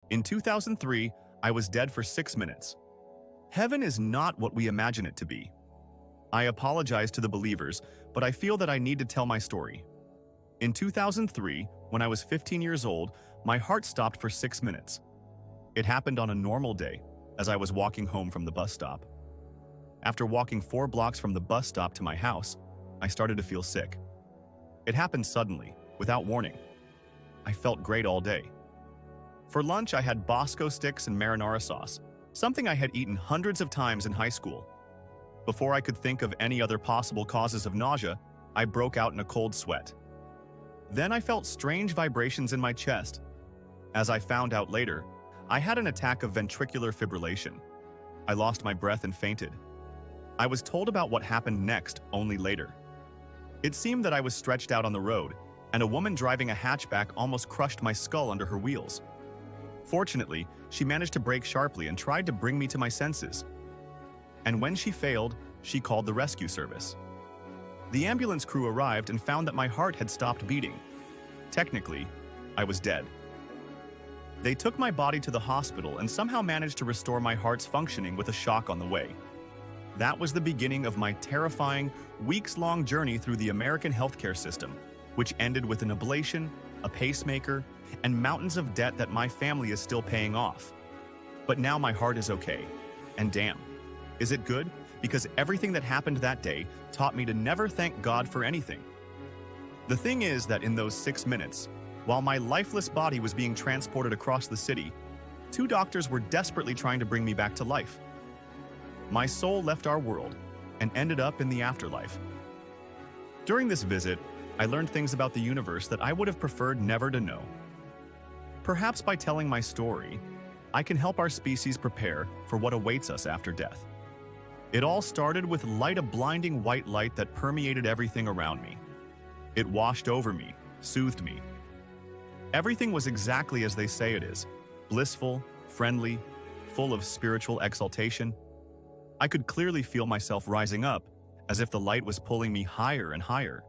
In 2003, I was dead for 6 minutes. Heaven is not what we imagine it to be. I apologize to the believers, but I feel that I need to tell my story. In 2003, when I was 15 years old, my heart stopped for 6 minutes. It happened on a normal day, as I was walking home from the bus stop. After walking 4 blocks from the bus stop to my house, I started to feel sick. It happened suddenly, without warning. I felt great all day. For lunch, I had Bosco sticks and marinara sauce, something I had eaten hundreds of times in high school. Before I could think of any other possible causes of nausea, I broke out in a cold sweat. Then I felt strange vibrations in my chest. As I found out later, I had an attack of ventricular fibrillation. I lost my breath and fainted. I was told about what happened next only later. It seemed that I was stretched out on the road, and a woman driving a hatchback almost crushed my skull under her wheels. Fortunately, she managed to brake sharply and tried to bring me to my senses. And when she failed, she called the rescue service. The ambulance crew arrived and found that my heart had stopped beating. Technically, I was dead. They took my body to the hospital and somehow managed to restore my heart's functioning with a shock on the way. That was the beginning of my terrifying, weeks-long journey through the American healthcare system, which ended with an ablation, a pacemaker, and mountains of debt that my family is still paying off. But now my heart is okay. And damn, is it good? Because everything that happened that day taught me to never thank God for anything. The thing is that in those 6 minutes, while my lifeless body was being transported across the city, 2 doctors were desperately trying to bring me back to life. My soul left our world and ended up in the afterlife. During this visit, I learned things about the universe that I would have preferred never to know. Perhaps by telling my story, I can help our species prepare for what awaits us after death. It all started with a blinding white light that permeated everything around me. It washed over me, soothed me. Everything was exactly as they say it is, blissful, friendly, full of spiritual exaltation. I could clearly feel myself rising up, as if the light was pulling me higher and higher.